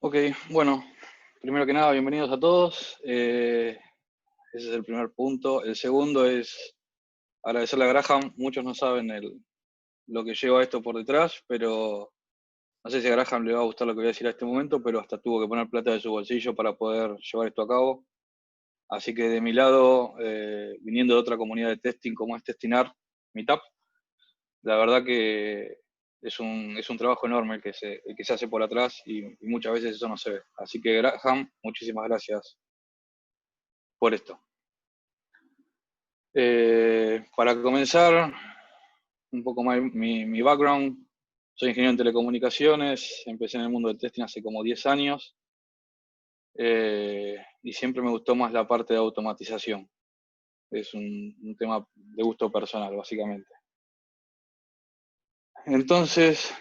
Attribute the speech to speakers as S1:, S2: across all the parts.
S1: Ok, bueno, primero que nada, bienvenidos a todos. Ese es el primer punto. El segundo es agradecerle a Graham. Muchos no saben lo que lleva esto por detrás, pero no sé si a Graham le va a gustar lo que voy a decir a este momento, pero hasta tuvo que poner plata de su bolsillo para poder llevar esto a cabo. Así que de mi lado, viniendo de otra comunidad de testing como es Testinar, Meetup, la verdad que es un trabajo enorme el que se hace por atrás y muchas veces eso no se ve. Así que Graham, muchísimas gracias por esto. Para comenzar, un poco más mi background, soy ingeniero en telecomunicaciones, empecé en el mundo del testing hace como 10 años y siempre me gustó más la parte de automatización. Es un tema de gusto personal, básicamente. Entonces,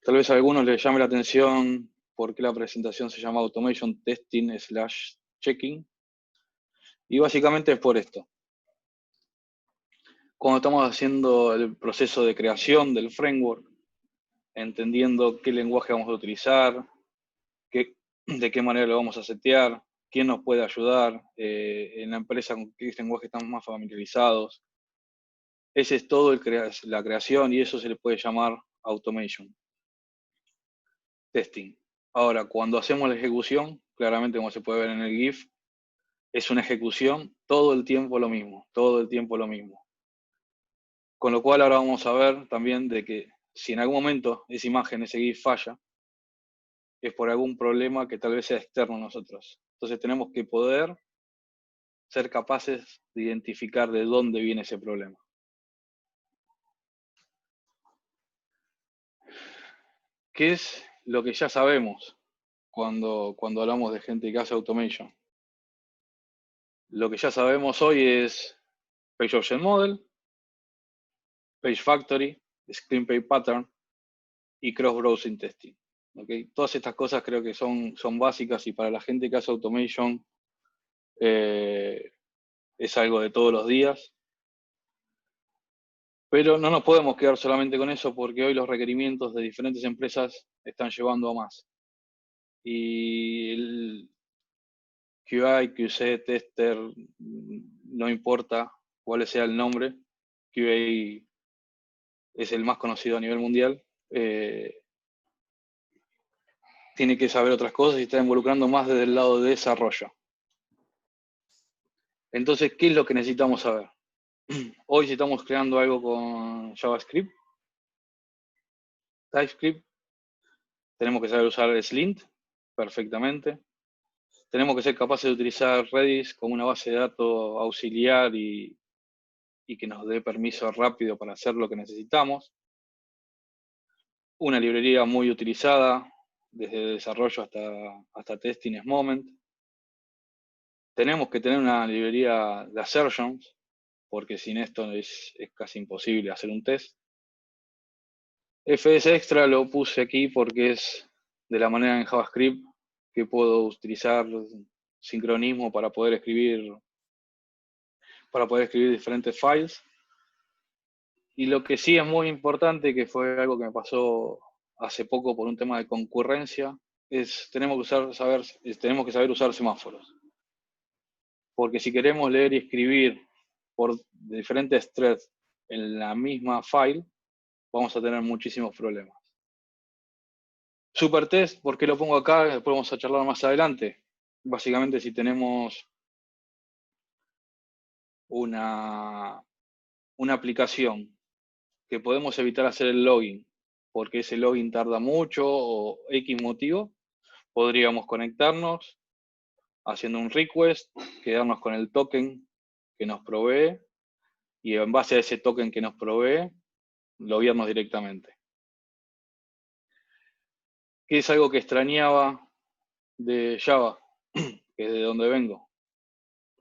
S1: tal vez a algunos les llame la atención por qué la presentación se llama Automation Testing / Checking. Y básicamente es por esto. Cuando estamos haciendo el proceso de creación del framework, entendiendo qué lenguaje vamos a utilizar, de qué manera lo vamos a setear, quién nos puede ayudar en la empresa, con qué lenguaje estamos más familiarizados. Ese es todo la creación y eso se le puede llamar automation. Testing. Ahora, cuando hacemos la ejecución, claramente como se puede ver en el GIF, es una ejecución todo el tiempo lo mismo, todo el tiempo lo mismo. Con lo cual ahora vamos a ver también de que si en algún momento esa imagen, ese GIF falla, es por algún problema que tal vez sea externo a nosotros. Entonces tenemos que poder ser capaces de identificar de dónde viene ese problema. ¿Qué es lo que ya sabemos cuando hablamos de gente que hace automation? Lo que ya sabemos hoy es Page Object Model, Page Factory, Screen Page Pattern y Cross Browsing Testing. ¿Okay? Todas estas cosas creo que son básicas y para la gente que hace automation es algo de todos los días. Pero no nos podemos quedar solamente con eso porque hoy los requerimientos de diferentes empresas están llevando a más. Y el QA, QC, tester, no importa cuál sea el nombre, QA es el más conocido a nivel mundial, tiene que saber otras cosas y está involucrando más desde el lado de desarrollo. Entonces, ¿qué es lo que necesitamos saber? Hoy si estamos creando algo con JavaScript, TypeScript, tenemos que saber usar Slint perfectamente. Tenemos que ser capaces de utilizar Redis como una base de datos auxiliar y que nos dé permiso rápido para hacer lo que necesitamos. Una librería muy utilizada desde desarrollo hasta testing es Moment. Tenemos que tener una librería de assertions, porque sin esto es casi imposible hacer un test. FS Extra lo puse aquí porque es de la manera en JavaScript que puedo utilizar sincronismo para poder escribir diferentes files. Y lo que sí es muy importante, que fue algo que me pasó hace poco por un tema de concurrencia, es tenemos que saber usar semáforos. Porque si queremos leer y escribir por diferentes threads en la misma file, vamos a tener muchísimos problemas. Supertest, ¿por qué lo pongo acá? Después vamos a charlar más adelante. Básicamente, si tenemos una aplicación que podemos evitar hacer el login, porque ese login tarda mucho o X motivo, podríamos conectarnos haciendo un request, quedarnos con el token que nos provee y en base a ese token que nos provee, loguearnos directamente. Que es algo que extrañaba de Java, que es de donde vengo,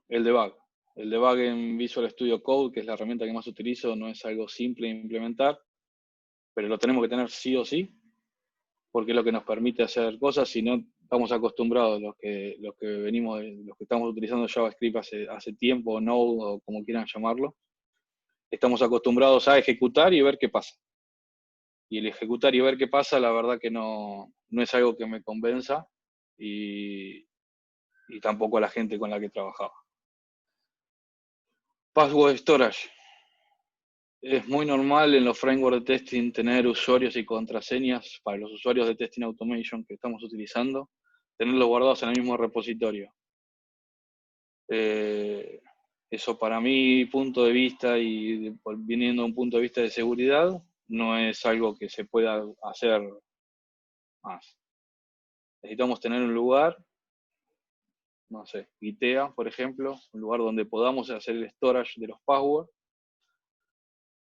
S1: el debug. El debug en Visual Studio Code, que es la herramienta que más utilizo, no es algo simple de implementar, pero lo tenemos que tener sí o sí, porque es lo que nos permite hacer cosas. Si no estamos acostumbrados, los que estamos utilizando JavaScript hace tiempo, Node o como quieran llamarlo, estamos acostumbrados a ejecutar y ver qué pasa. Y el ejecutar y ver qué pasa, la verdad que no no es algo que me convenza y tampoco a la gente con la que trabajaba. Password Storage. Es muy normal en los frameworks de testing tener usuarios y contraseñas para los usuarios de Testing Automation que estamos utilizando, tenerlos guardados en el mismo repositorio. Eso para mi punto de vista y viniendo de un punto de vista de seguridad, no es algo que se pueda hacer más. Necesitamos tener un lugar, no sé, ITEA, por ejemplo, un lugar donde podamos hacer el storage de los passwords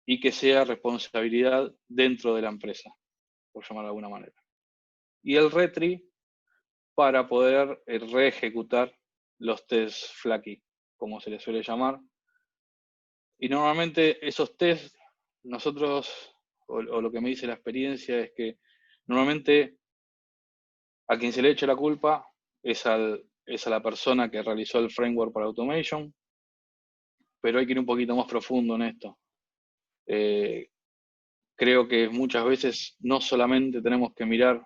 S1: y que sea responsabilidad dentro de la empresa, por llamarlo de alguna manera. Y el retry para poder reejecutar los tests flaky, como se les suele llamar. Y normalmente esos tests, nosotros, o lo que me dice la experiencia, es que normalmente a quien se le echa la culpa es a la persona que realizó el framework para automation, pero hay que ir un poquito más profundo en esto. Creo que muchas veces no solamente tenemos que mirar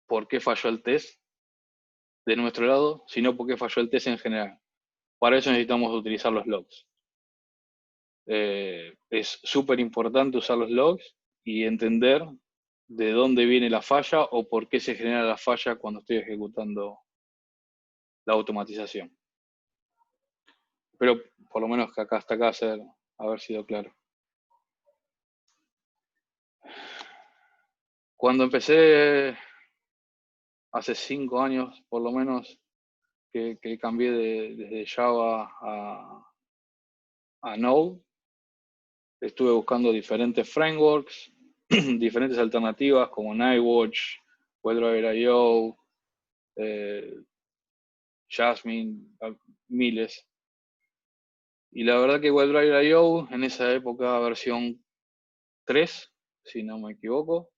S1: por qué falló el test de nuestro lado, sino por qué falló el test en general. Para eso necesitamos utilizar los logs. Es súper importante usar los logs y entender de dónde viene la falla o por qué se genera la falla cuando estoy ejecutando la automatización. Pero por lo menos que acá hasta acá haber sido claro. Cuando empecé hace 5 años, por lo menos, que cambié desde Java a Node, estuve buscando diferentes frameworks, diferentes alternativas como Nightwatch, WebDriver.io, Jasmine, miles. Y la verdad que WebDriver.io en esa época, versión 3, si no me equivoco,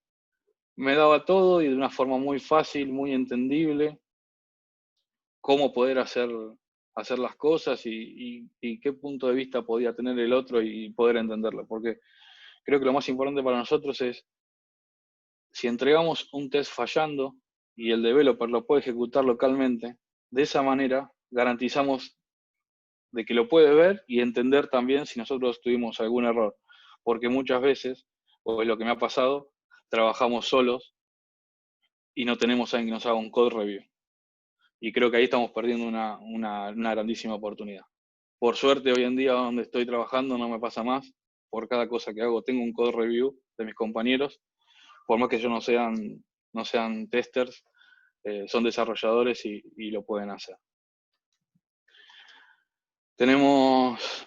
S1: me daba todo y de una forma muy fácil, muy entendible, cómo poder hacer las cosas y qué punto de vista podía tener el otro y poder entenderlo. Porque creo que lo más importante para nosotros es, si entregamos un test fallando y el developer lo puede ejecutar localmente, de esa manera garantizamos de que lo puede ver y entender también si nosotros tuvimos algún error. Porque muchas veces, o es lo que me ha pasado, trabajamos solos y no tenemos a alguien que nos haga un code review. Y creo que ahí estamos perdiendo una grandísima oportunidad. Por suerte, hoy en día donde estoy trabajando no me pasa más. Por cada cosa que hago tengo un code review de mis compañeros. Por más que ellos no sean testers, son desarrolladores y lo pueden hacer. Tenemos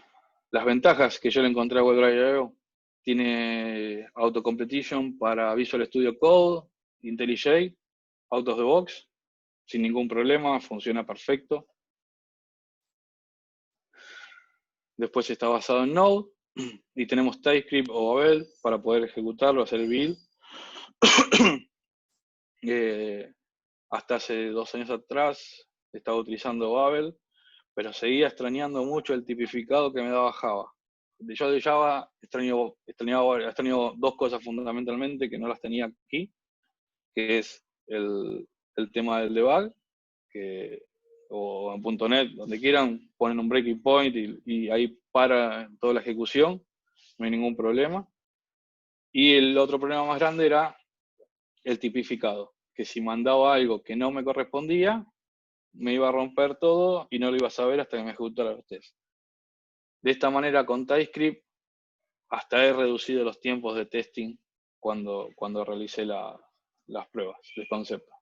S1: las ventajas que yo le encontré a WebDriver.io. Tiene auto-completion para Visual Studio Code, IntelliJ, out of the box, sin ningún problema, funciona perfecto. Después está basado en Node y tenemos TypeScript o Babel para poder ejecutarlo, hacer el build. Hasta hace 2 años atrás estaba utilizando Babel, pero seguía extrañando mucho el tipificado que me daba Java. Yo de Java extraño 2 cosas fundamentalmente que no las tenía aquí, que es el tema del debug, o en .NET, donde quieran, ponen un breaking point y ahí para toda la ejecución, no hay ningún problema. Y el otro problema más grande era el tipificado, que si mandaba algo que no me correspondía, me iba a romper todo y no lo iba a saber hasta que me ejecutara los tests. De esta manera, con TypeScript, hasta he reducido los tiempos de testing cuando realicé las pruebas de concepto.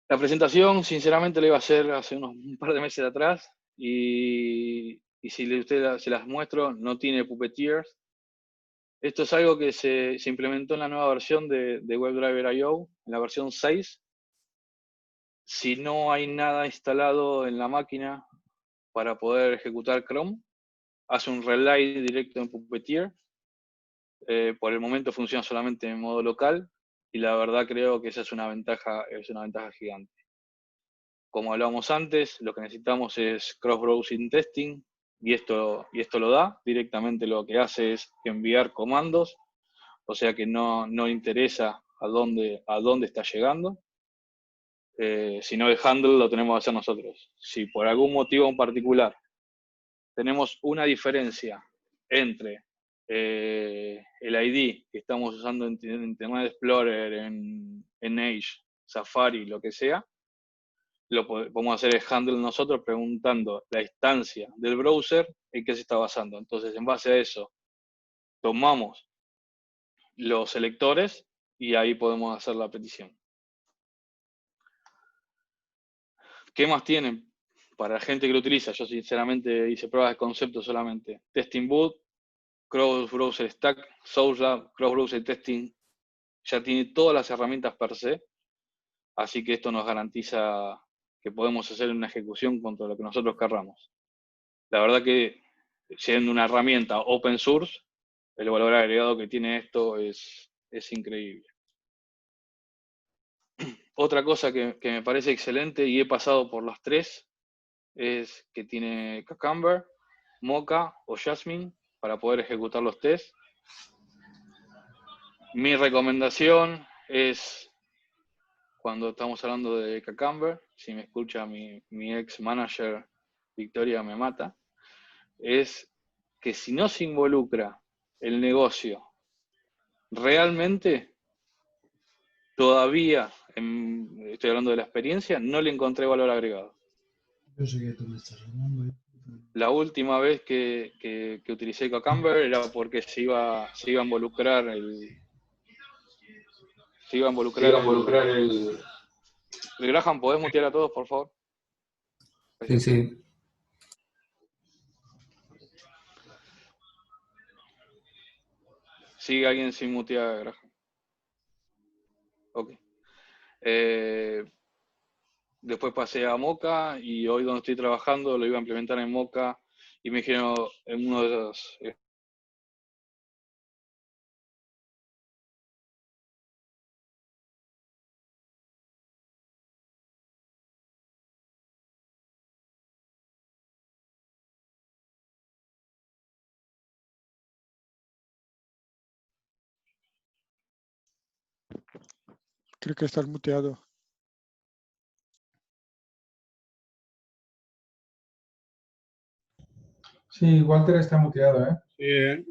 S1: La presentación, sinceramente, la iba a hacer hace un par de meses atrás y si ustedes se las muestro, no tiene Puppeteers. Esto es algo que se implementó en la nueva versión de WebDriver.io, en la versión 6. Si no hay nada instalado en la máquina para poder ejecutar Chrome, hace un relay directo en Puppeteer. Por el momento funciona solamente en modo local y la verdad creo que esa es una ventaja gigante. Como hablábamos antes, lo que necesitamos es cross-browsing testing y esto lo da. Directamente lo que hace es enviar comandos o sea que no interesa a dónde está llegando, sino el handle lo tenemos que hacer nosotros. Si por algún motivo en particular tenemos una diferencia entre el ID que estamos usando en Internet Explorer, en Edge, Safari, lo que sea, lo podemos hacer el handle nosotros preguntando la instancia del browser en qué se está basando. Entonces, en base a eso, tomamos los selectores y ahí podemos hacer la petición. ¿Qué más tienen? Para la gente que lo utiliza, yo sinceramente hice pruebas de concepto solamente. Testing Boot, Cross Browser Stack, SourceLab, Cross Browser Testing, ya tiene todas las herramientas per se, así que esto nos garantiza que podemos hacer una ejecución contra lo que nosotros querramos. La verdad que siendo una herramienta open source, el valor agregado que tiene esto es increíble. Otra cosa que me parece excelente, y he pasado por las tres, es que tiene Cucumber, Mocha o Jasmine para poder ejecutar los tests. Mi recomendación es, cuando estamos hablando de Cucumber, si me escucha mi ex manager Victoria me mata, es que si no se involucra el negocio realmente, todavía, estoy hablando de la experiencia, no le encontré valor agregado.
S2: Yo sé que tú me estás hablando.
S1: La última vez que utilicé Cucumber era porque se iba a involucrar el Graham, ¿podés mutear a todos, por favor?
S3: Sí, sí.
S1: Sigue alguien sin mutear, Graham. Ok. Después pasé a Mocha y hoy donde estoy trabajando lo iba a implementar en Mocha y me dijeron en uno de esos...
S4: Creo que estás muteado.
S2: Sí, Walter está muteado, ¿eh?
S3: Sí.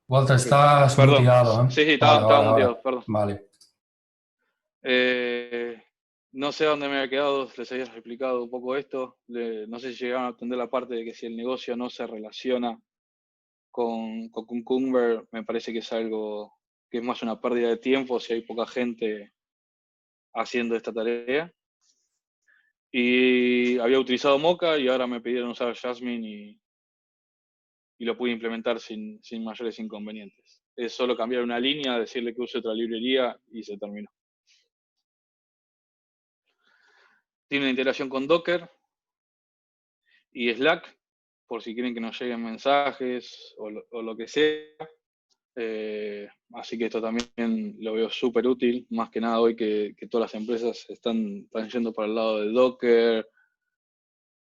S3: Walter, estás
S1: Perdón.
S3: muteado, ¿eh?
S1: Sí,
S3: Vale,
S1: estaba
S3: vale,
S1: muteado,
S3: vale.
S1: perdón.
S3: Vale.
S1: No sé dónde me había quedado, les había explicado un poco esto. No sé si llegaron a entender la parte de que si el negocio no se relaciona con Cucumber, me parece que es algo que es más una pérdida de tiempo si hay poca gente haciendo esta tarea. Y había utilizado Mocha y ahora me pidieron usar Jasmine y lo pude implementar sin mayores inconvenientes. Es solo cambiar una línea, decirle que use otra librería y se terminó. Tiene una integración con Docker y Slack, por si quieren que nos lleguen mensajes o lo que sea. Así que esto también lo veo súper útil, más que nada hoy que todas las empresas están yendo para el lado de Docker,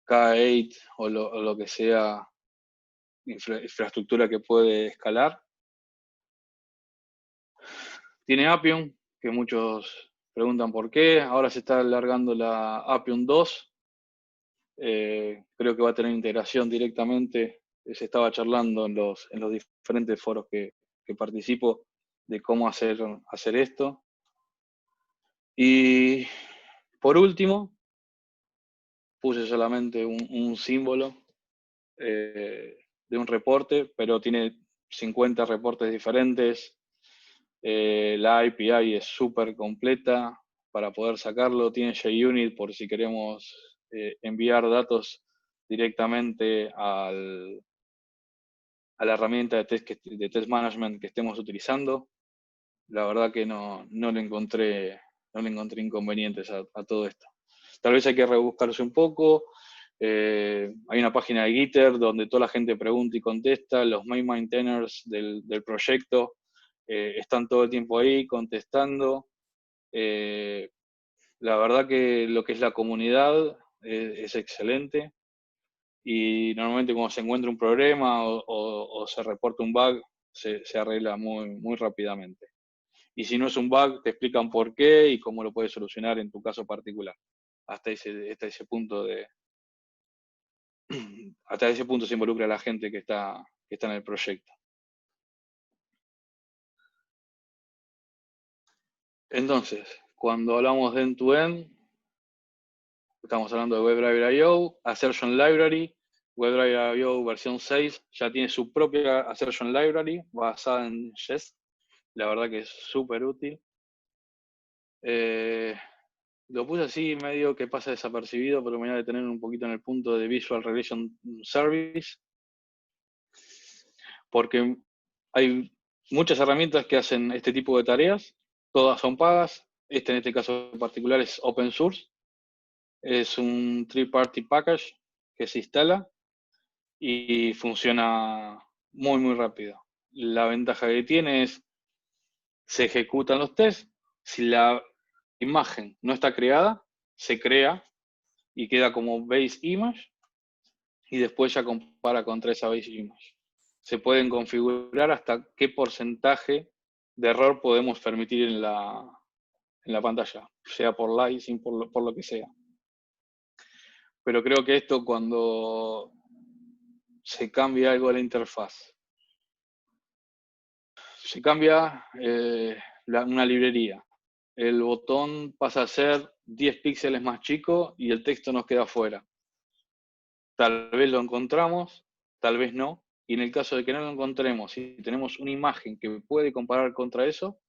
S1: K8 o lo que sea infraestructura que puede escalar. Tiene Appium, que muchos preguntan por qué. Ahora se está alargando la Appium 2. Creo que va a tener integración directamente. Se estaba charlando en los diferentes foros que participo de cómo hacer esto. Y por último, puse solamente un símbolo de un reporte, pero tiene 50 reportes diferentes. La API es súper completa para poder sacarlo. Tiene JUnit por si queremos enviar datos directamente a la herramienta de test management que estemos utilizando. La verdad que no le encontré inconvenientes a todo esto. Tal vez hay que rebuscarse un poco. Hay una página de Gitter donde toda la gente pregunta y contesta, los main maintainers del proyecto están todo el tiempo ahí contestando. La verdad que lo que es la comunidad es excelente, y normalmente cuando se encuentra un problema o se reporta un bug, se arregla muy rápidamente. Y si no es un bug, te explican por qué y cómo lo puedes solucionar en tu caso particular. Hasta ese punto hasta ese punto se involucra la gente que está en el proyecto. Entonces, cuando hablamos de end-to-end, estamos hablando de WebDriver.io, Assertion Library. WebDriver.io versión 6 ya tiene su propia Assertion Library basada en Jest. La verdad que es súper útil. Lo puse así medio que pasa desapercibido, pero me voy a detener un poquito en el punto de Visual Relation Service, porque hay muchas herramientas que hacen este tipo de tareas, todas son pagas. En este caso en particular es open source, es un three-party package que se instala y funciona muy rápido. La ventaja que tiene es, se ejecutan los tests, si la imagen no está creada, se crea y queda como base image, y después ya compara contra esa base image. Se pueden configurar hasta qué porcentaje de error podemos permitir en la pantalla, sea por slicing, por lo que sea. Pero creo que esto, cuando se cambia algo de la interfaz, se cambia una librería, el botón pasa a ser 10 píxeles más chico y el texto nos queda afuera. Tal vez lo encontramos, tal vez no, y en el caso de que no lo encontremos, si tenemos una imagen que puede comparar contra eso,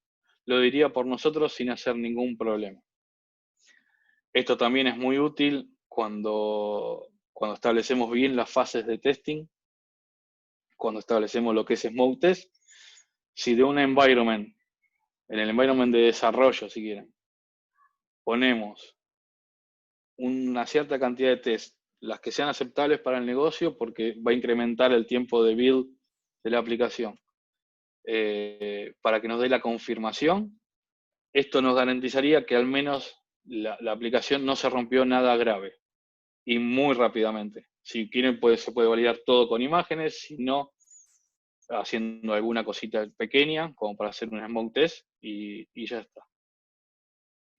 S1: lo diría por nosotros sin hacer ningún problema. Esto también es muy útil cuando establecemos bien las fases de testing, cuando establecemos lo que es smoke test. Si de un environment, en el environment de desarrollo, si quieren, ponemos una cierta cantidad de test, las que sean aceptables para el negocio, porque va a incrementar el tiempo de build de la aplicación, para que nos dé la confirmación, esto nos garantizaría que al menos la aplicación no se rompió nada grave, y muy rápidamente. Si quieren, se puede validar todo con imágenes, si no, haciendo alguna cosita pequeña, como para hacer un smoke test, y ya está.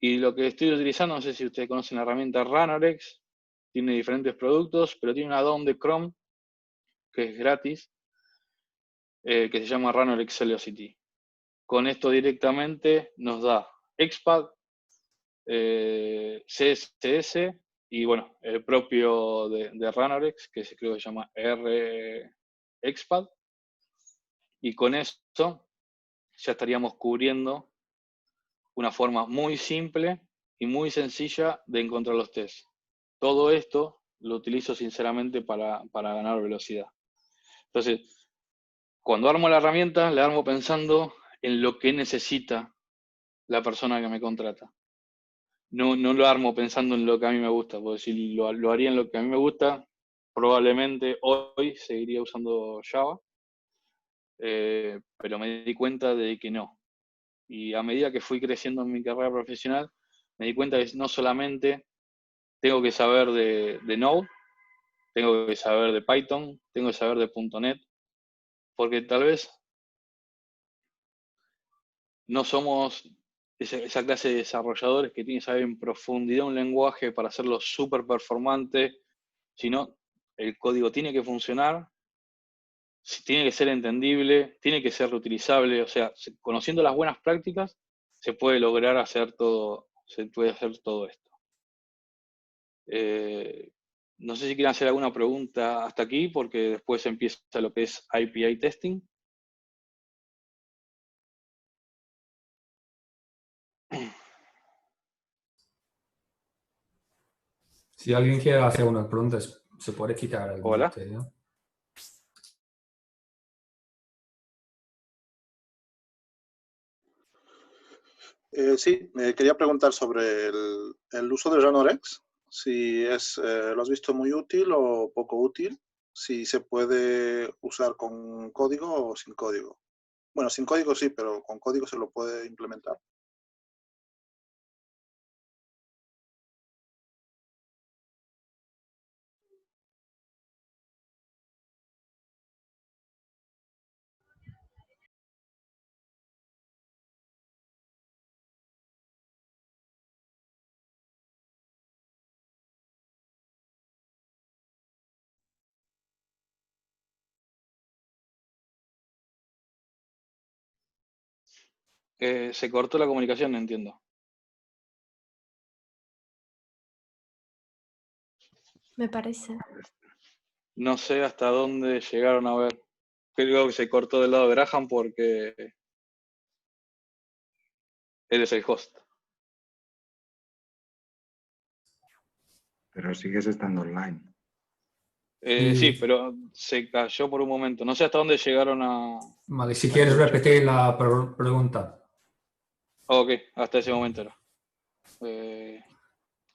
S1: Y lo que estoy utilizando, no sé si ustedes conocen la herramienta Ranorex, tiene diferentes productos, pero tiene un add-on de Chrome que es gratis, que se llama Ranorex Velocity. Con esto directamente nos da XPath, CSS y bueno, el propio de Ranorex, que creo que se llama RXPath, y con esto ya estaríamos cubriendo una forma muy simple y muy sencilla de encontrar los tests. Todo esto lo utilizo sinceramente para ganar velocidad. Entonces, cuando armo la herramienta, la armo pensando en lo que necesita la persona que me contrata. No lo armo pensando en lo que a mí me gusta, porque si lo haría en lo que a mí me gusta, probablemente hoy seguiría usando Java, pero me di cuenta de que no. Y a medida que fui creciendo en mi carrera profesional, me di cuenta que no solamente tengo que saber de Node, tengo que saber de Python, tengo que saber de .NET, porque tal vez no somos esa clase de desarrolladores que tienen que saber en profundidad un lenguaje para hacerlo súper performante, sino el código tiene que funcionar, tiene que ser entendible, tiene que ser reutilizable. O sea, conociendo las buenas prácticas, se puede lograr hacer todo, esto. No sé si quieren hacer alguna pregunta hasta aquí, porque después empieza lo que es API testing.
S3: Si alguien quiere hacer unas preguntas, se puede quitar el
S1: Hola.
S3: mute, ¿no?
S5: Sí, me quería preguntar sobre el uso de Ranorex. si lo has visto muy útil o poco útil, si se puede usar con código o sin código. Bueno, sin código sí, pero con código se lo puede implementar.
S1: Se cortó la comunicación, no entiendo.
S6: Me parece.
S1: No sé hasta dónde llegaron a ver. Creo que se cortó del lado de Graham porque él es el host.
S7: Pero sigues estando online.
S1: Sí, pero se cayó por un momento. No sé hasta dónde llegaron a...
S3: Vale, si quieres repetir la pregunta.
S1: Ok, hasta ese momento era.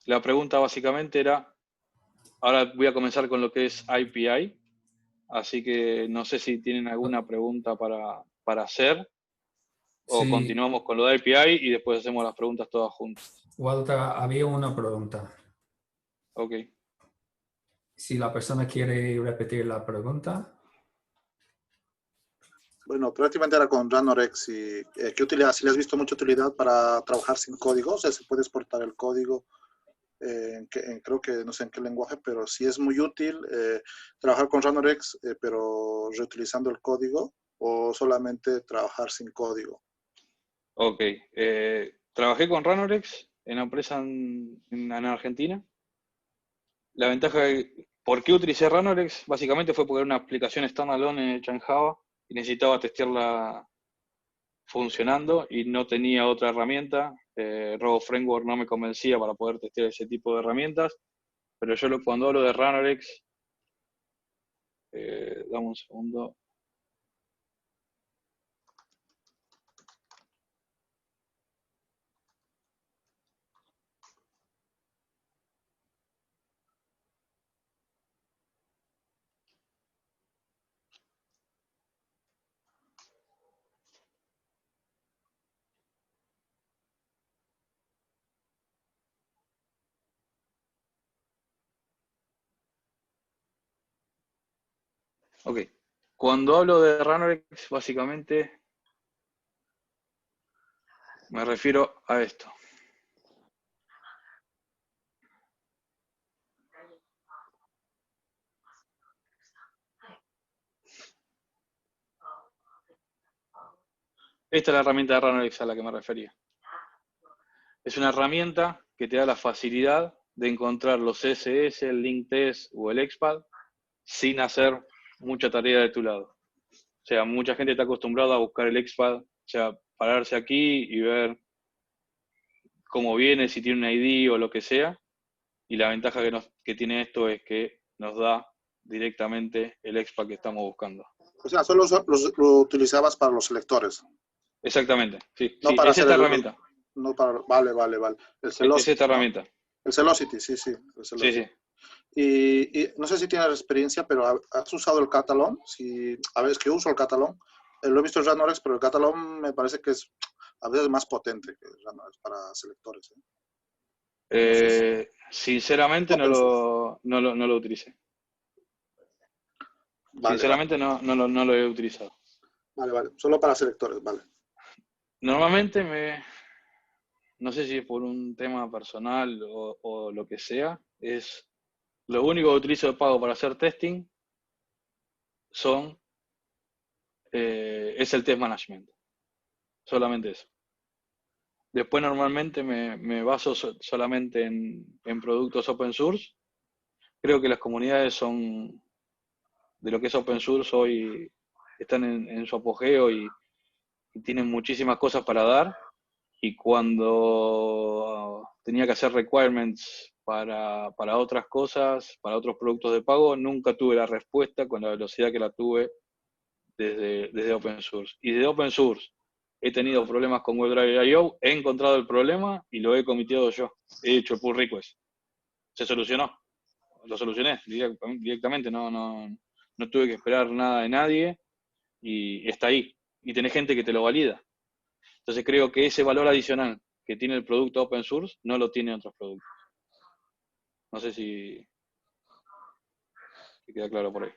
S1: La pregunta básicamente era, ahora voy a comenzar con lo que es IPI, así que no sé si tienen alguna pregunta para hacer o
S3: Sí.
S1: continuamos con lo de IPI y después hacemos las preguntas todas juntas.
S3: Walter, había una pregunta.
S1: Ok.
S3: Si la persona quiere repetir la pregunta.
S5: Bueno, prácticamente era con Ranorex y ¿qué utilidad? Si le has visto mucha utilidad para trabajar sin código, o sea, se puede exportar el código, creo que no sé en qué lenguaje, pero sí es muy útil trabajar con Ranorex, pero reutilizando el código o solamente trabajar sin código.
S1: Ok. Trabajé con Ranorex en una empresa en Argentina. La ventaja de... ¿Por qué utilicé Ranorex? Básicamente fue porque era una aplicación standalone hecha en Java y necesitaba testearla funcionando y no tenía otra herramienta. Robo Framework no me convencía para poder testear ese tipo de herramientas, pero yo cuando hablo de Ranorex, dame un segundo. Ok, cuando hablo de Ranorex, básicamente me refiero a esto. Esta es la herramienta de Ranorex a la que me refería. Es una herramienta que te da la facilidad de encontrar los CSS, el link test o el XPath sin hacer mucha tarea de tu lado. O sea, mucha gente está acostumbrada a buscar el XPath, o sea, pararse aquí y ver cómo viene, si tiene un ID o lo que sea. Y la ventaja que tiene esto es que nos da directamente el XPath que estamos buscando.
S5: O sea, solo lo utilizabas para los selectores.
S1: Exactamente, sí.
S5: No
S1: Sí,
S5: para
S1: es
S5: hacer
S1: esta herramienta.
S5: No para, vale. El Celosity,
S1: Es esta herramienta.
S5: ¿no? El Celosity, sí. El Celosity.
S1: Sí.
S5: Y no sé si tienes experiencia, pero ¿has usado el Catalón? A ver, es que uso el Catalón. Lo he visto en Ranorex, pero el Catalón me parece que es a veces más potente que Ranorex para selectores. No sé si...
S1: Sinceramente no lo utilicé.
S5: Vale,
S1: Sinceramente no lo he utilizado.
S5: Vale. Solo para selectores, vale.
S1: Normalmente no sé si es por un tema personal o lo que sea, es lo único que utilizo de pago para hacer testing es el test management. Solamente eso. Después normalmente me baso solamente en productos open source. Creo que las comunidades de lo que es open source hoy están en su apogeo y tienen muchísimas cosas para dar. Y cuando tenía que hacer requirements para otras cosas, para otros productos de pago, nunca tuve la respuesta con la velocidad que la tuve desde open source. Y desde open source he tenido problemas con WebDriver.io, he encontrado el problema y lo he comitido yo. He hecho pull request. se solucionó. Lo solucioné directamente, no tuve que esperar nada de nadie y está ahí. Y tenés gente que te lo valida. Entonces creo que ese valor adicional que tiene el producto open source no lo tienen otros productos. No sé si queda claro por ahí.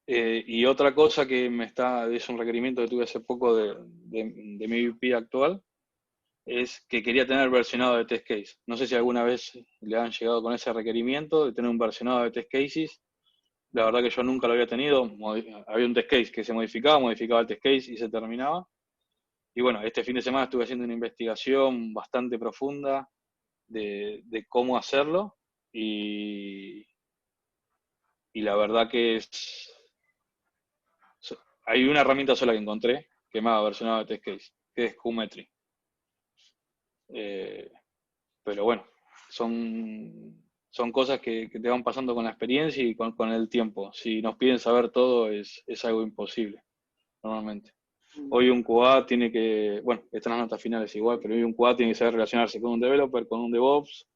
S1: Y otra cosa que es un requerimiento que tuve hace poco de mi VP actual, es que quería tener versionado de test case. No sé si alguna vez le han llegado con ese requerimiento de tener un versionado de test cases. La verdad que yo nunca lo había tenido. Había un test case que se modificaba el test case y se terminaba. Y bueno, este fin de semana estuve haciendo una investigación bastante profunda de cómo hacerlo y la verdad que hay una herramienta sola que encontré que me ha versionado de test case, que es Qmetry. Pero bueno, son cosas que te van pasando con la experiencia y con el tiempo. Si nos piden saber todo es algo imposible, normalmente. Hoy un QA tiene que, bueno, están las notas finales igual, pero hoy un QA tiene que saber relacionarse con un developer, con un DevOps,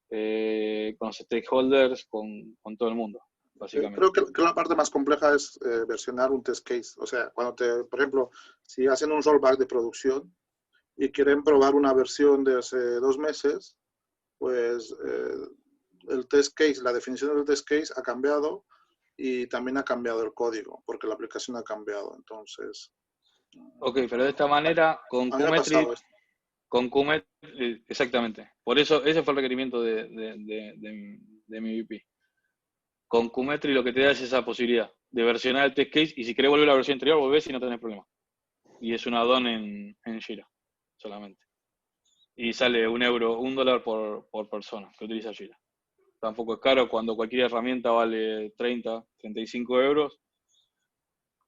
S1: con los stakeholders, con todo el mundo, básicamente.
S5: Creo que la parte más compleja es versionar un test case. O sea, por ejemplo, si hacen un rollback de producción y quieren probar una versión de hace 2 meses, pues el test case, la definición del test case ha cambiado y también ha cambiado el código, porque la aplicación ha cambiado. Entonces...
S1: Ok, pero de esta manera, con Qmetry, exactamente. Por eso, ese fue el requerimiento de mi VP. Con Qmetry lo que te da es esa posibilidad de versionar el test case y si querés volver a la versión anterior, volvés y no tenés problema. Y es un add-on en Jira, solamente. Y sale $1 por persona que utiliza Jira. Tampoco es caro cuando cualquier herramienta vale 30, 35 euros.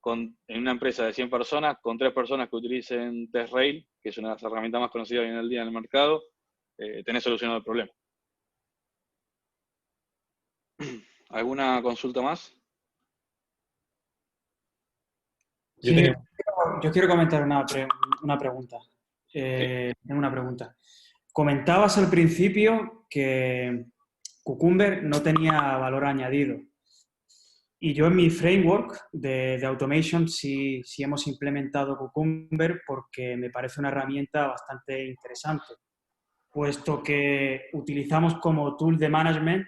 S1: En una empresa de 100 personas, con 3 personas que utilicen TestRail, que es una de las herramientas más conocidas hoy en el día en el mercado, tenés solucionado el problema. ¿Alguna consulta más?
S7: Sí, yo quiero comentar una pregunta. Tengo una pregunta. Comentabas al principio que Cucumber no tenía valor añadido. Y yo en mi framework de automation sí hemos implementado Cucumber porque me parece una herramienta bastante interesante, puesto que utilizamos como tool de management,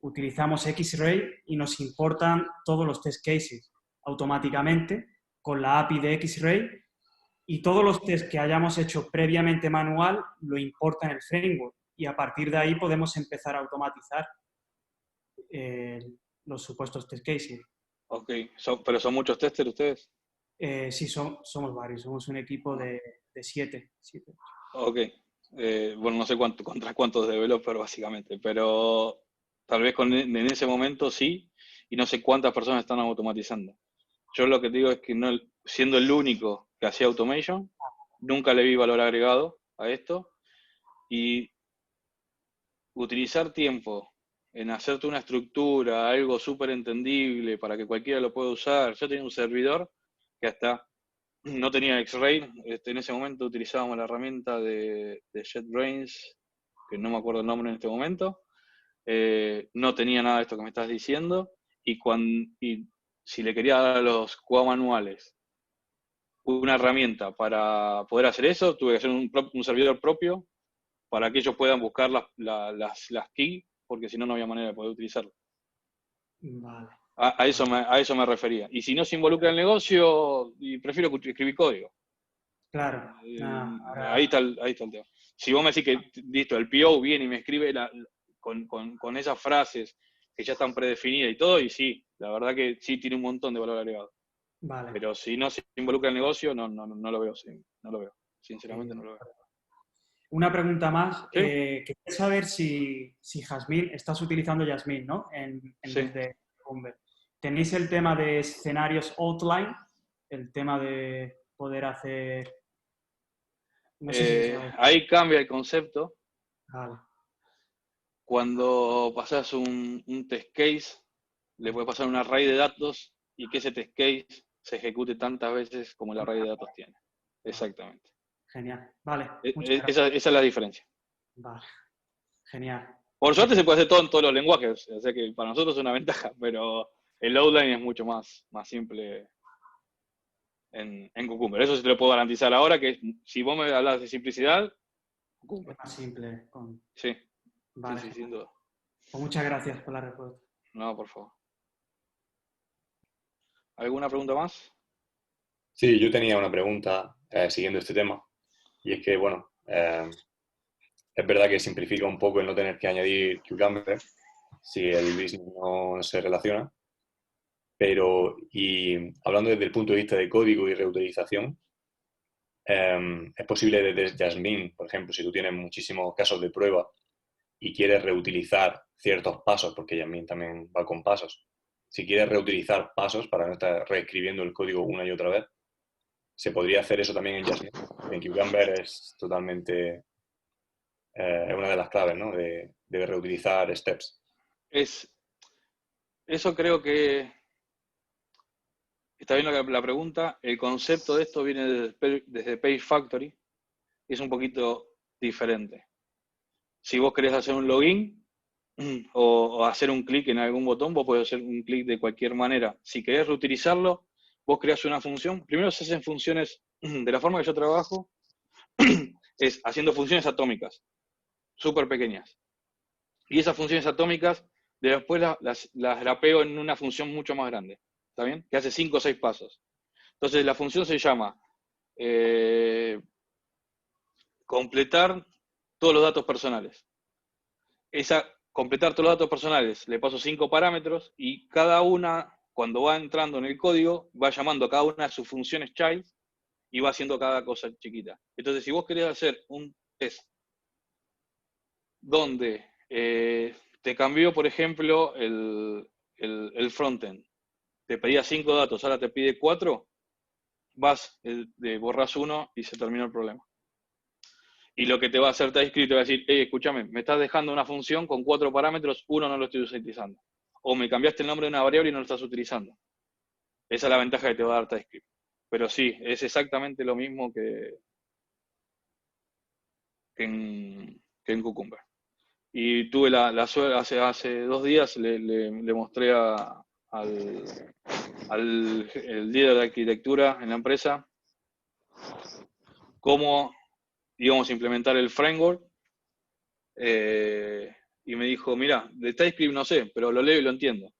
S7: utilizamos X-Ray y nos importan todos los test cases automáticamente con la API de X-Ray y todos los test que hayamos hecho previamente manual lo importa en el framework y a partir de ahí podemos empezar a automatizar los supuestos test cases.
S1: Ok, ¿pero son muchos testers ustedes?
S7: Sí, somos varios, somos un equipo de 7.
S1: Ok, bueno, no sé contra cuántos developers básicamente, pero tal vez en ese momento sí, y no sé cuántas personas están automatizando. Yo lo que te digo es que no, siendo el único que hacía automation, nunca le vi valor agregado a esto, y utilizar tiempo en hacerte una estructura, algo súper entendible para que cualquiera lo pueda usar. Yo tenía un servidor que hasta no tenía X-Ray, en ese momento utilizábamos la herramienta de JetBrains, que no me acuerdo el nombre en este momento, no tenía nada de esto que me estás diciendo, y si le quería dar a los QA manuales una herramienta para poder hacer eso, tuve que hacer un servidor propio para que ellos puedan buscar las keys, porque si no, no había manera de poder utilizarlo.
S7: Vale.
S1: A eso me refería. Y si no se involucra el negocio, prefiero escribir código.
S7: Claro.
S1: Ahí está el tema. Si vos me decís que, listo, el PO viene y me escribe con esas frases que ya están predefinidas y todo, y sí, la verdad que sí tiene un montón de valor agregado.
S7: Vale.
S1: Pero si no se involucra el negocio, no lo veo, sí, no lo veo. Sinceramente no lo veo.
S7: Una pregunta más.
S1: ¿Sí?
S7: Quería saber si Jasmine, estás utilizando Jasmine, ¿no? En
S1: Sí.
S7: vez de Cucumber. ¿Tenéis el tema de escenarios outline? El tema de poder hacer... No sé si sabes.
S1: Ahí cambia el concepto.
S7: Vale.
S1: Cuando pasas un test case, le puedes pasar un array de datos y que ese test case se ejecute tantas veces como el array de datos tiene. Exactamente.
S7: Genial. Vale. Muchas gracias.
S1: Esa es la diferencia.
S7: Vale. Genial.
S1: Por suerte se puede hacer todo en todos los lenguajes, o sea que para nosotros es una ventaja, pero el outline es mucho más simple en Cucumber. Eso sí te lo puedo garantizar ahora, que si vos me hablas de simplicidad, Cucumber.
S7: Es más simple.
S1: Sí,
S7: Vale.
S1: sí, sin duda.
S7: Pues muchas gracias por la respuesta.
S1: No, por favor. ¿Alguna pregunta más?
S8: Sí, yo tenía una pregunta siguiendo este tema, y es que, bueno, es verdad que simplifica un poco el no tener que añadir Cucumber si el business no se relaciona, pero, y hablando desde el punto de vista de código y reutilización, es posible desde Jasmine, por ejemplo, si tú tienes muchísimos casos de prueba y quieres reutilizar ciertos pasos, porque Jasmine también va con pasos, si quieres reutilizar pasos para no estar reescribiendo el código una y otra vez, se podría hacer eso también en Jasmine. En Cucumber es totalmente es una de las claves, ¿no? de reutilizar steps.
S1: Eso creo que está bien la pregunta. El concepto de esto viene desde Page Factory y es un poquito diferente. Si vos querés hacer un login o hacer un clic en algún botón, vos podés hacer un clic de cualquier manera. Si querés reutilizarlo, vos creás una función. Primero se hacen funciones, de la forma que yo trabajo, es haciendo funciones atómicas, súper pequeñas. Y esas funciones atómicas, después las grapeo en una función mucho más grande. ¿Está bien? Que hace 5 o 6 pasos. Entonces la función se llama completar todos los datos personales. Completar todos los datos personales, le paso 5 parámetros y cada una, cuando va entrando en el código, va llamando a cada una de sus funciones child y va haciendo cada cosa chiquita. Entonces, si vos querés hacer un test donde te cambió, por ejemplo, el frontend, te pedía 5 datos, ahora te pide 4, borrás uno y se terminó el problema. Y lo que te va a hacer TypeScript te va a decir, escúchame, me estás dejando una función con 4 parámetros, uno no lo estoy utilizando. O me cambiaste el nombre de una variable y no lo estás utilizando. Esa es la ventaja que te va a dar TypeScript. Pero sí, es exactamente lo mismo que en Cucumber. Y tuve la suerte, hace 2 días le mostré al el líder de arquitectura en la empresa cómo íbamos a implementar el framework, y me dijo, mira, de TypeScript no sé, pero lo leo y lo entiendo.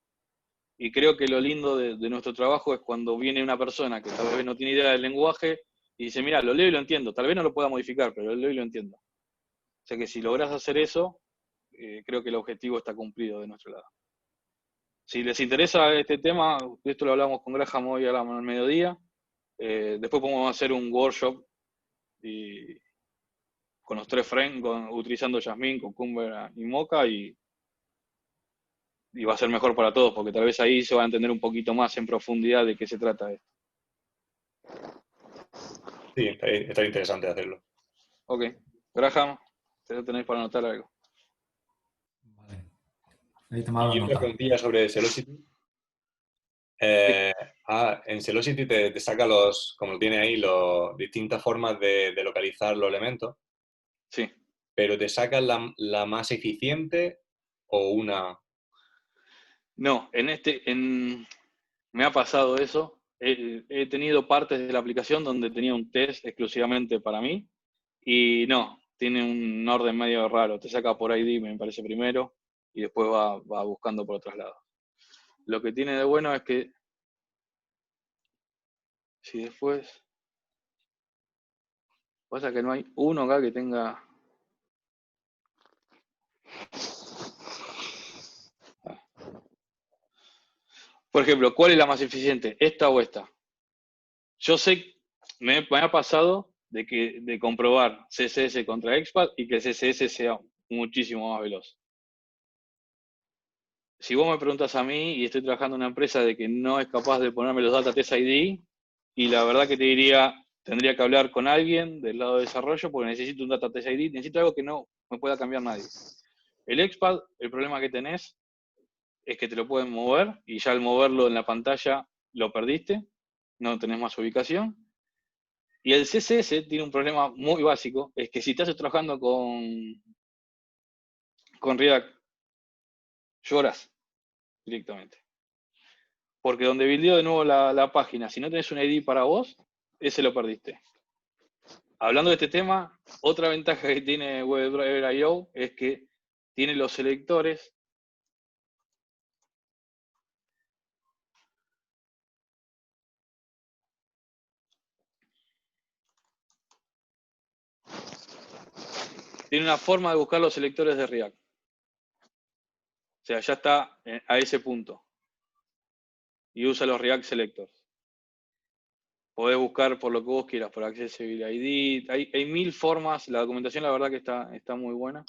S1: Y creo que lo lindo de nuestro trabajo es cuando viene una persona que tal vez no tiene idea del lenguaje y dice, mira, lo leo y lo entiendo, tal vez no lo pueda modificar, pero lo leo y lo entiendo. O sea que si logras hacer eso, creo que el objetivo está cumplido de nuestro lado. Si les interesa este tema, esto lo hablamos con Graham hoy al mediodía, después podemos hacer un workshop con los 3 frames, utilizando Jasmine, Cucumber y Mocha, y va a ser mejor para todos, porque tal vez ahí se va a entender un poquito más en profundidad de qué se trata esto.
S8: Sí, está interesante hacerlo.
S1: Ok. Graham, te tenéis para anotar algo.
S3: Vale. Ahí tomaba
S8: Y una
S3: nota.
S8: preguntilla sobre Velocity. En Velocity te saca como lo tiene ahí, las distintas formas de localizar los elementos.
S1: Sí.
S8: Pero te saca la más eficiente o una.
S1: No, me ha pasado eso. He tenido partes de la aplicación donde tenía un test exclusivamente para mí y no, tiene un orden medio raro. Te saca por ID, me parece, primero, y después va buscando por otros lados. Lo que tiene de bueno es que si después pasa que no hay uno acá que tenga. Por ejemplo, ¿cuál es la más eficiente? ¿Esta o esta? Yo sé, me ha pasado de comprobar CSS contra XPath y que el CSS sea muchísimo más veloz. Si vos me preguntas a mí y estoy trabajando en una empresa de que no es capaz de ponerme los data test ID, y la verdad que te diría, tendría que hablar con alguien del lado de desarrollo porque necesito un data test ID, necesito algo que no me pueda cambiar nadie. El XPath, el problema que tenés es que te lo pueden mover y ya al moverlo en la pantalla lo perdiste, no tenés más ubicación. Y el CSS tiene un problema muy básico, es que si estás trabajando con React, lloras directamente. Porque donde buildeo de nuevo la página, si no tenés un ID para vos, ese lo perdiste. Hablando de este tema, otra ventaja que tiene WebDriver.io es que tiene los selectores tiene una forma de buscar los selectores de React. O sea, ya está a ese punto. Y usa los React Selectors. Podés buscar por lo que vos quieras, por Accessibility ID. Hay 1000 formas. La documentación, la verdad que está muy buena.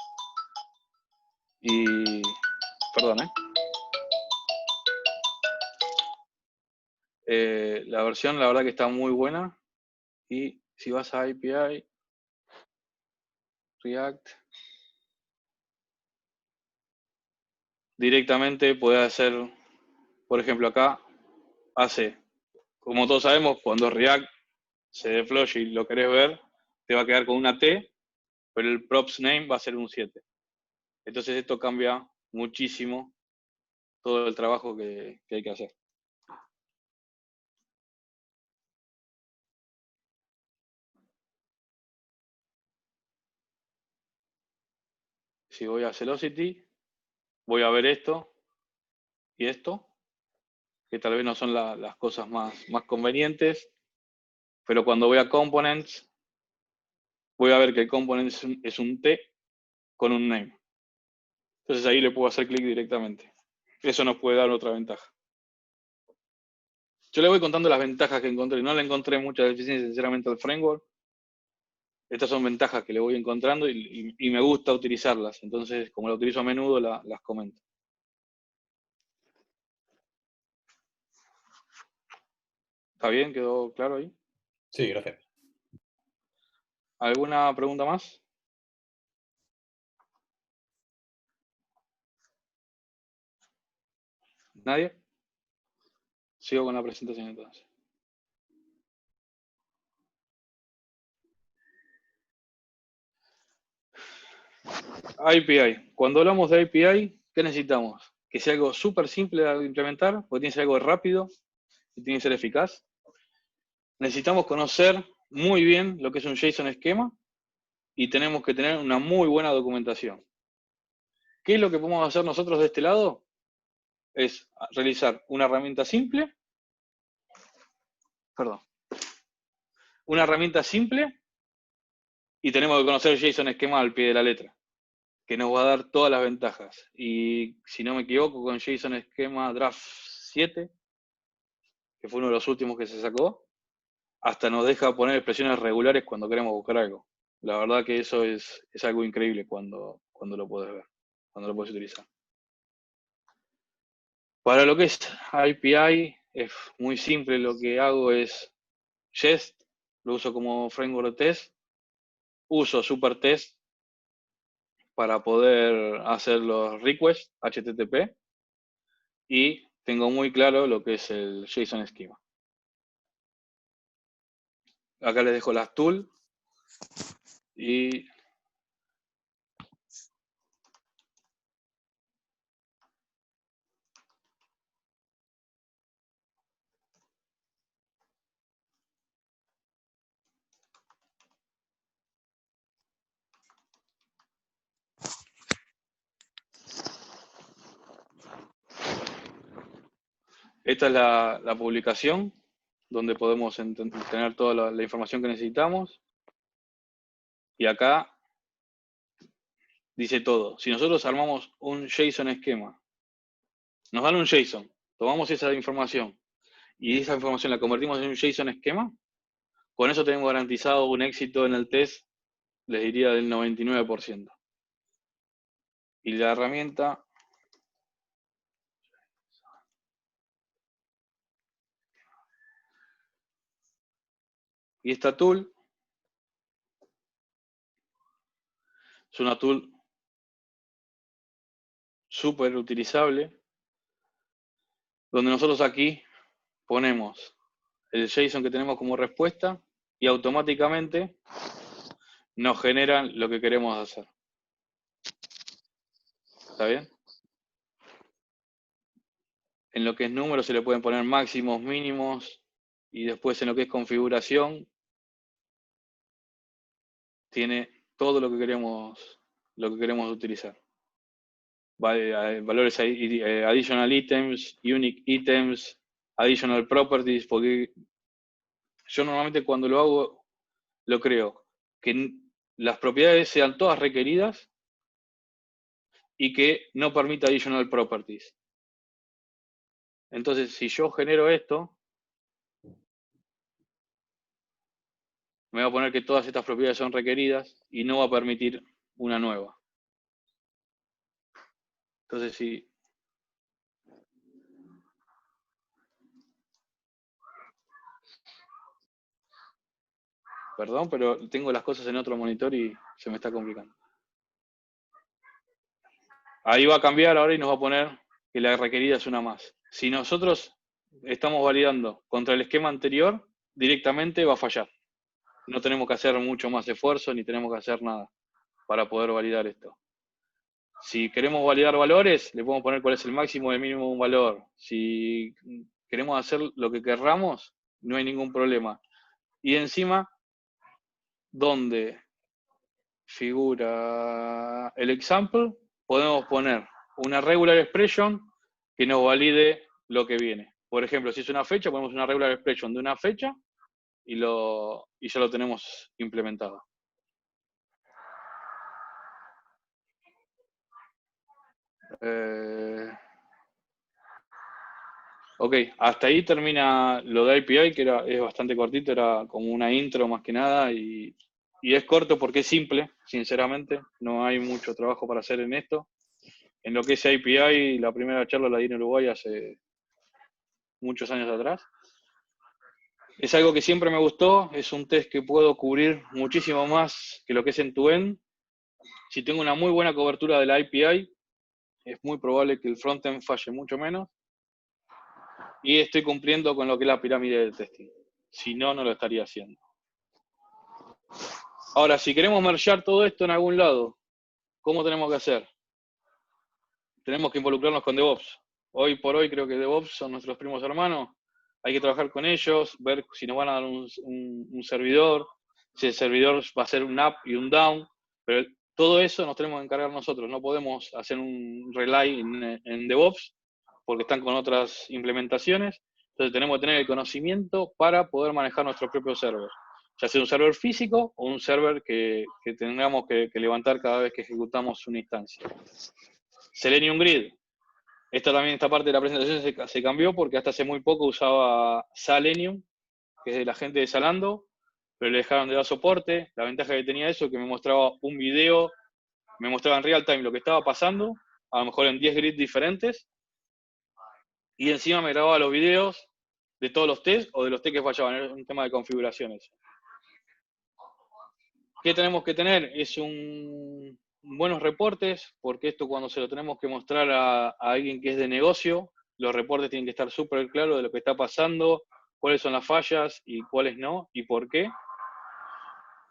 S1: Y... Perdón, la versión, la verdad que está muy buena. Y si vas a API, React, directamente podés hacer, por ejemplo, acá, como todos sabemos, cuando React se deploye y lo querés ver, te va a quedar con una T, pero el props name va a ser un 7. Entonces esto cambia muchísimo todo el trabajo que hay que hacer. Si voy a Velocity, voy a ver esto y esto, que tal vez no son las cosas más convenientes, pero cuando voy a Components, voy a ver que el component es un T con un name. Entonces ahí le puedo hacer clic directamente. Eso nos puede dar otra ventaja. Yo le voy contando las ventajas que encontré. No le encontré mucha deficiencia, sinceramente, al framework. Estas son ventajas que le voy encontrando y me gusta utilizarlas. Entonces, como la utilizo a menudo, las comento. ¿Está bien? ¿Quedó claro ahí?
S8: Sí, gracias.
S1: ¿Alguna pregunta más? ¿Nadie? Sigo con la presentación entonces. API. Cuando hablamos de API, ¿qué necesitamos? Que sea algo súper simple de implementar, porque tiene que ser algo rápido y tiene que ser eficaz. Necesitamos conocer muy bien lo que es un JSON esquema y tenemos que tener una muy buena documentación. ¿Qué es lo que podemos hacer nosotros de este lado? Es realizar una herramienta simple, y tenemos que conocer el JSON esquema al pie de la letra, que nos va a dar todas las ventajas. Y si no me equivoco, con JSON esquema Draft 7, que fue uno de los últimos que se sacó, hasta nos deja poner expresiones regulares cuando queremos buscar algo. La verdad que eso es algo increíble cuando lo puedes ver, cuando lo puedes utilizar. Para lo que es API, es muy simple. Lo que hago es Jest, lo uso como framework de test. Uso SuperTest para poder hacer los requests HTTP. Y tengo muy claro lo que es el JSON Schema. Acá les dejo las tools. Y esta es la publicación donde podemos tener toda la información que necesitamos. Y acá dice todo. Si nosotros armamos un JSON esquema, nos dan un JSON, tomamos esa información y esa información la convertimos en un JSON esquema, con eso tenemos garantizado un éxito en el test, les diría del 99%. Y la herramienta y esta tool es una tool súper utilizable, donde nosotros aquí ponemos el JSON que tenemos como respuesta y automáticamente nos generan lo que queremos hacer. ¿Está bien? En lo que es número se le pueden poner máximos, mínimos, y después en lo que es configuración tiene todo lo que queremos utilizar. Valores additional items, unique items, additional properties, porque yo normalmente cuando lo hago, lo creo que las propiedades sean todas requeridas y que no permita additional properties. Entonces, si yo genero esto, me va a poner que todas estas propiedades son requeridas y no va a permitir una nueva. Entonces, si perdón, pero tengo las cosas en otro monitor y se me está complicando. Ahí va a cambiar ahora y nos va a poner que la requerida es una más. Si nosotros estamos validando contra el esquema anterior, directamente va a fallar. No tenemos que hacer mucho más esfuerzo ni tenemos que hacer nada para poder validar esto. Si queremos validar valores, le podemos poner cuál es el máximo y el mínimo de un valor. Si queremos hacer lo que querramos, no hay ningún problema. Y encima, donde figura el example, podemos poner una regular expression que nos valide lo que viene. Por ejemplo, si es una fecha, ponemos una regular expression de una fecha y ya lo tenemos implementado. Ok, hasta ahí termina lo de API, que es bastante cortito, era como una intro más que nada, y es corto porque es simple, sinceramente, no hay mucho trabajo para hacer en esto. En lo que es API, la primera charla la di en Uruguay hace muchos años atrás. Es algo que siempre me gustó, es un test que puedo cubrir muchísimo más que lo que es end-to-end. Si tengo una muy buena cobertura de la API, es muy probable que el frontend falle mucho menos. Y estoy cumpliendo con lo que es la pirámide de testing. Si no, no lo estaría haciendo. Ahora, si queremos mergear todo esto en algún lado, ¿cómo tenemos que hacer? Tenemos que involucrarnos con DevOps. Hoy por hoy creo que DevOps son nuestros primos hermanos. Hay que trabajar con ellos, ver si nos van a dar un servidor, si el servidor va a ser un up y un down, pero todo eso nos tenemos que encargar nosotros. No podemos hacer un rely en DevOps porque están con otras implementaciones. Entonces tenemos que tener el conocimiento para poder manejar nuestro propio server. Ya sea un server físico o un server que tengamos que levantar cada vez que ejecutamos una instancia. Selenium Grid. Esta parte de la presentación se cambió porque hasta hace muy poco usaba Selenium, que es de la gente de Zalando, pero le dejaron de dar soporte. La ventaja que tenía eso es que me mostraba un video, me mostraba en real time lo que estaba pasando, a lo mejor en 10 grids diferentes, y encima me grababa los videos de todos los tests o de los tests que fallaban. Era un tema de configuraciones. ¿Qué tenemos que tener? Es buenos reportes, porque esto cuando se lo tenemos que mostrar a alguien que es de negocio, los reportes tienen que estar súper claros de lo que está pasando, cuáles son las fallas y cuáles no, y por qué.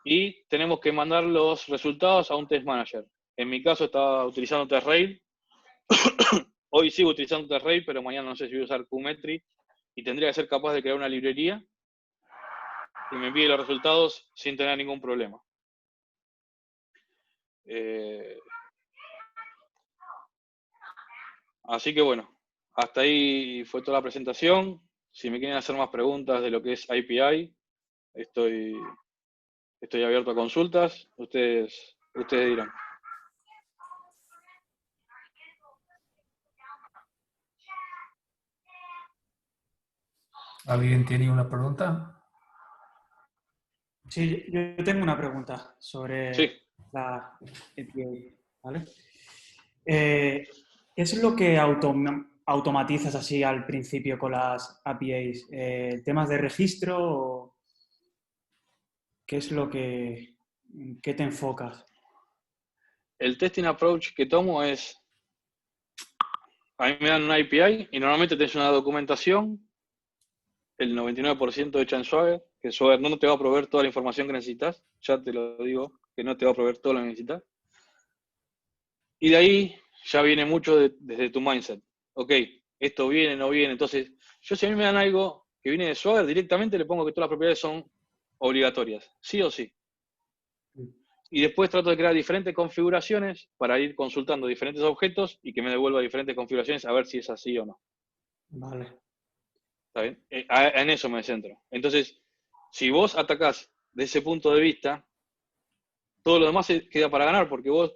S1: Y tenemos que mandar los resultados a un test manager. En mi caso estaba utilizando TestRail. Hoy sigo utilizando TestRail, pero mañana no sé si voy a usar QMetry. Y tendría que ser capaz de crear una librería que me envíe los resultados sin tener ningún problema. Así que bueno, hasta ahí fue toda la presentación. Si me quieren hacer más preguntas de lo que es API, estoy abierto a consultas. Ustedes dirán.
S3: ¿Alguien tiene una pregunta?
S7: Sí, yo tengo una pregunta sobre
S1: Sí.
S7: la API, ¿vale? ¿Qué es lo que automatizas así al principio con las APIs? ¿Temas de registro o qué es lo que qué te enfocas?
S1: El testing approach que tomo es, a mí me dan una API y normalmente tenés una documentación, el 99% hecha en Swagger, que Swagger no te va a proveer toda la información que necesitas, ya te lo digo, que no te va a proveer todo lo que necesitas. Y de ahí ya viene mucho desde tu mindset. Ok, esto viene, no viene. Entonces, yo si a mí me dan algo que viene de Swagger, directamente le pongo que todas las propiedades son obligatorias, sí o sí. Y después trato de crear diferentes configuraciones para ir consultando diferentes objetos y que me devuelva diferentes configuraciones a ver si es así o no.
S7: Vale.
S1: ¿Está bien? En eso me centro. Entonces, si vos atacás de ese punto de vista, todo lo demás se queda para ganar, porque vos,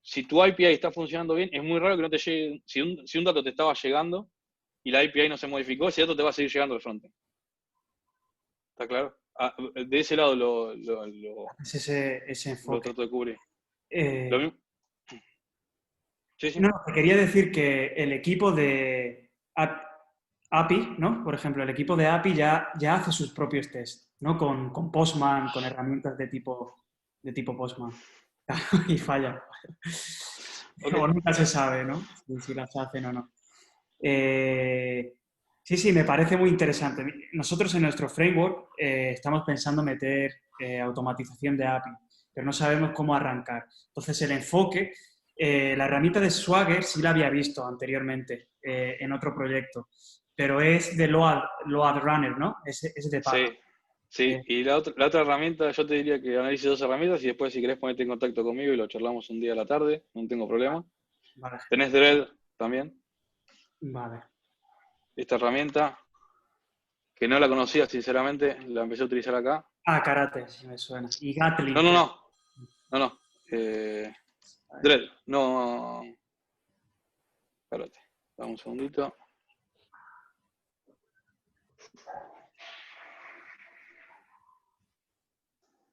S1: si tu API está funcionando bien, es muy raro que no te llegue, si un dato te estaba llegando y la API no se modificó, ese dato te va a seguir llegando al frontend. ¿Está claro? De ese lado lo
S7: Es ese enfoque.
S1: trato de cubrir.
S7: Eh,
S1: Lo mismo. Sí, sí.
S7: No, te quería decir que el equipo de API, ¿no? Por ejemplo, el equipo de API ya hace sus propios tests, ¿no? Con Postman, con herramientas de tipo Postman. Y falla.
S1: Okay.
S7: O nunca se sabe, ¿no? Si las hacen o no. Sí, me parece muy interesante. Nosotros en nuestro framework estamos pensando meter automatización de API, pero no sabemos cómo arrancar. Entonces, el enfoque, la herramienta de Swagger sí la había visto anteriormente en otro proyecto, pero es de Load Runner, ¿no? Es de pago.
S1: Sí. Y la otra herramienta, yo te diría que analice 2 herramientas y después si querés ponerte en contacto conmigo y lo charlamos un día a la tarde, no tengo problema.
S7: Vale.
S1: Tenés Dread también.
S7: Vale.
S1: Esta herramienta, que no la conocía sinceramente, la empecé a utilizar acá.
S7: Karate, si me suena. Y Gatling.
S1: No. Dread, no. Espérate, dame un segundito.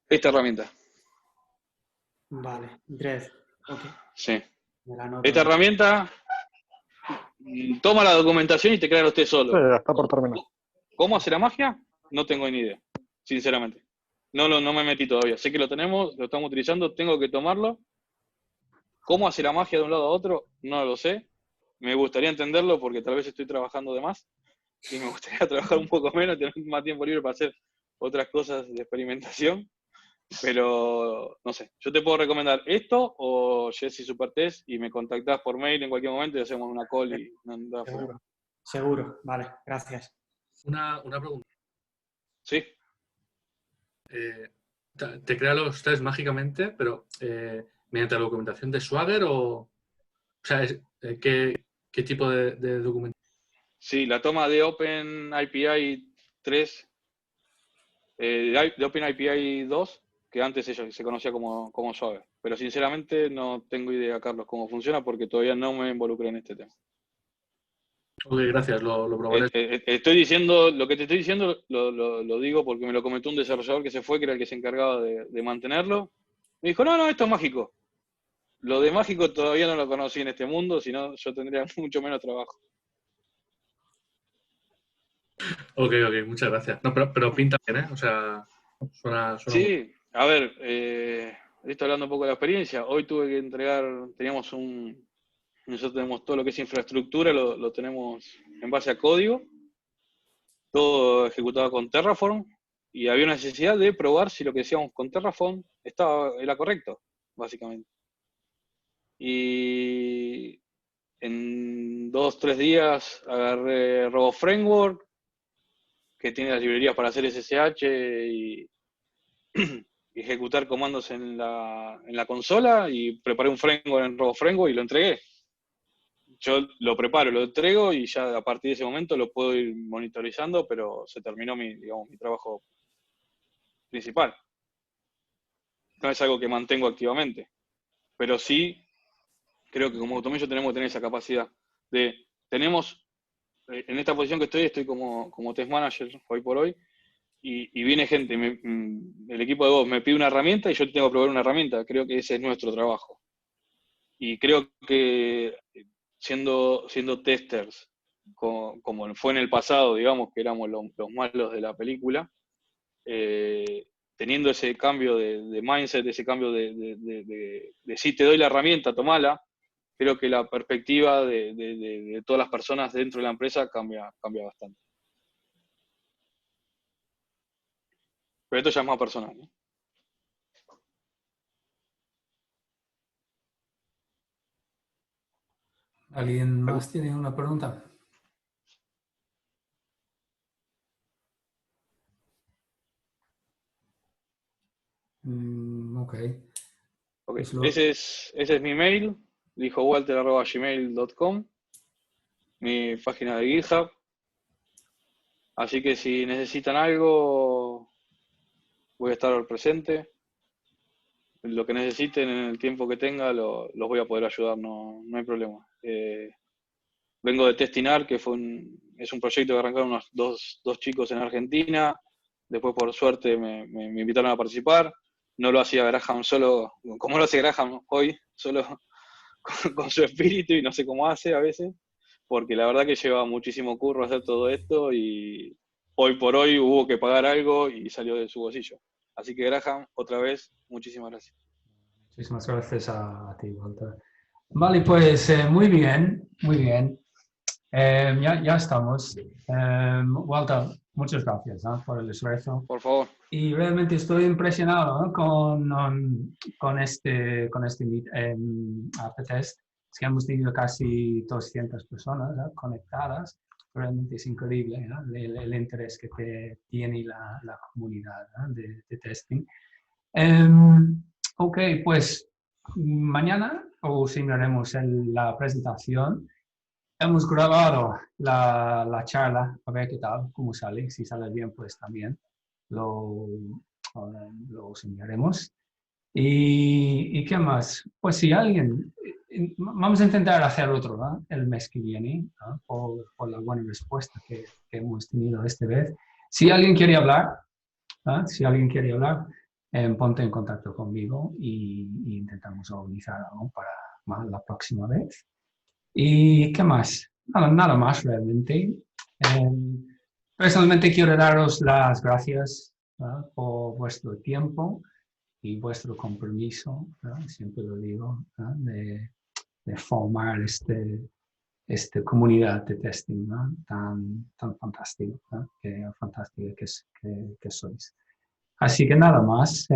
S1: Esta herramienta.
S7: Vale, Dread. Ok.
S1: Sí.
S7: Me la anoto.
S1: Esta herramienta toma la documentación y te crea los test solo.
S4: Sí, ya está por terminar.
S1: ¿Cómo hace la magia? No tengo ni idea, sinceramente. No me metí todavía. Sé que lo tenemos, lo estamos utilizando, tengo que tomarlo. ¿Cómo hace la magia de un lado a otro? No lo sé. Me gustaría entenderlo porque tal vez estoy trabajando de más y me gustaría trabajar un poco menos, tener más tiempo libre para hacer otras cosas de experimentación. Pero, no sé, yo te puedo recomendar esto o Jesse Supertest y me contactás por mail en cualquier momento y hacemos una call y no da problema.
S7: Seguro. Vale, gracias.
S9: Una pregunta.
S1: ¿Sí?
S9: ¿Te crea los test mágicamente, pero mediante la documentación de Swagger o sea, ¿qué tipo de documentación?
S1: Sí, la toma de OpenAPI 3, de OpenAPI 2, que antes se conocía como Swagger. Pero sinceramente no tengo idea, Carlos, cómo funciona porque todavía no me involucré en este tema.
S9: Ok, gracias, lo probaré.
S1: Estoy diciendo, lo que te estoy diciendo lo digo porque me lo comentó un desarrollador que se fue, que era el que se encargaba de mantenerlo. Me dijo, no, esto es mágico. Lo de mágico todavía no lo conocí en este mundo, si no yo tendría mucho menos trabajo.
S9: Ok, muchas gracias. No, pero pinta bien, ¿eh? O sea, suena muy...
S1: Sí, a ver, estoy hablando un poco de la experiencia. Hoy tuve que entregar, nosotros tenemos todo lo que es infraestructura, lo tenemos en base a código, todo ejecutado con Terraform, y había una necesidad de probar si lo que decíamos con Terraform era correcto, básicamente. Y en 2-3 días agarré Robo Framework, que tiene las librerías para hacer SSH y ejecutar comandos en la consola, y preparé un framework en Robo Framework y lo entregué. Yo lo preparo, lo entrego y ya a partir de ese momento lo puedo ir monitorizando, pero se terminó mi trabajo principal. No es algo que mantengo activamente, pero sí creo que como Automation tenemos que tener esa capacidad en esta posición que estoy como test manager hoy por hoy, y viene gente, el equipo de vos me pide una herramienta y yo te tengo que proveer una herramienta. Creo que ese es nuestro trabajo. Y creo que siendo testers, como fue en el pasado, digamos, que éramos los malos de la película, teniendo ese cambio de mindset, ese cambio de si te doy la herramienta, tomala, creo que la perspectiva de todas las personas dentro de la empresa cambia bastante. Pero esto ya es más personal, ¿no?
S3: ¿Alguien más tiene una pregunta? Ok.
S1: Ok,
S3: Pues lo-
S1: ese es mi mail, dijowalter@gmail.com, mi página de GitHub. Así que si necesitan algo, voy a estar presente. Lo que necesiten en el tiempo que tenga, los voy a poder ayudar, no hay problema. Vengo de Testinar, que es un proyecto que arrancaron unos dos chicos en Argentina. Después, por suerte, me invitaron a participar. No lo hacía Graham solo, como lo hace Graham hoy, solo con su espíritu, y no sé cómo hace a veces, porque la verdad que lleva muchísimo curro hacer todo esto y hoy por hoy hubo que pagar algo y salió de su bolsillo. Así que Graham, otra vez, muchísimas gracias.
S3: Muchísimas gracias a ti, Walter. Vale, pues muy bien, muy bien. Ya estamos. Walter, muchas gracias, ¿no?, por el esfuerzo.
S1: Por favor.
S3: Y realmente estoy impresionado, ¿no?, con este AppTest. Es que hemos tenido casi 200 personas, ¿no?, conectadas. Realmente es increíble, ¿no?, el interés que tiene la comunidad, ¿no?, de testing. Ok, pues mañana os enviaremos la presentación. Hemos grabado la charla, a ver qué tal, cómo sale. Si sale bien, pues también lo enviaremos. ¿Y qué más? Pues si alguien, vamos a intentar hacer otro, ¿no?, el mes que viene, ¿no?, por la buena respuesta que hemos tenido esta vez. Si alguien quiere hablar, ¿no?, ponte en contacto conmigo y intentamos organizar algo para la próxima vez. ¿Y qué más? Nada más realmente. Personalmente quiero daros las gracias, ¿no?, por vuestro tiempo y vuestro compromiso, ¿no?, siempre lo digo, ¿no?, de formar esta comunidad de testing, ¿no?, tan fantástica, ¿no?, fantástica que sois. Así que nada más,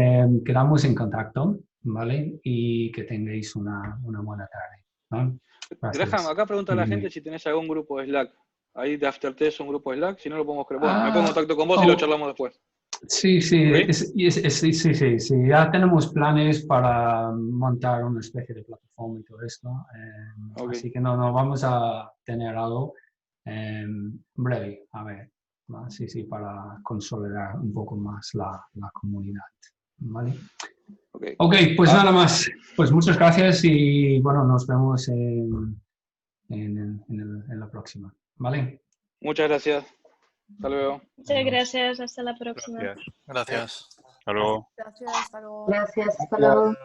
S3: quedamos en contacto, ¿vale? Y que tengáis una buena tarde, ¿no? Gracias.
S1: Graham, acá pregunta a la
S3: Dime.
S1: gente si tenés algún grupo de Slack. Ahí de AfterTest un grupo de Slack, si no lo podemos crear. Bueno, me pongo en contacto con vos y lo charlamos después.
S3: Sí,
S1: ¿Ok?
S3: sí. Ya tenemos planes para montar una especie de plataforma y todo esto.
S1: Ok.
S3: Así que no, vamos a tener algo breve, a ver, ¿no? Sí, para consolidar un poco más la comunidad, ¿vale? Ok, pues nada más. Pues muchas gracias y bueno, nos vemos en la próxima, ¿vale?
S1: Muchas gracias. Hasta luego.
S6: Muchas gracias. Hasta la próxima.
S10: Gracias. Hasta luego.
S11: Gracias, hasta luego.
S12: Gracias, hasta luego.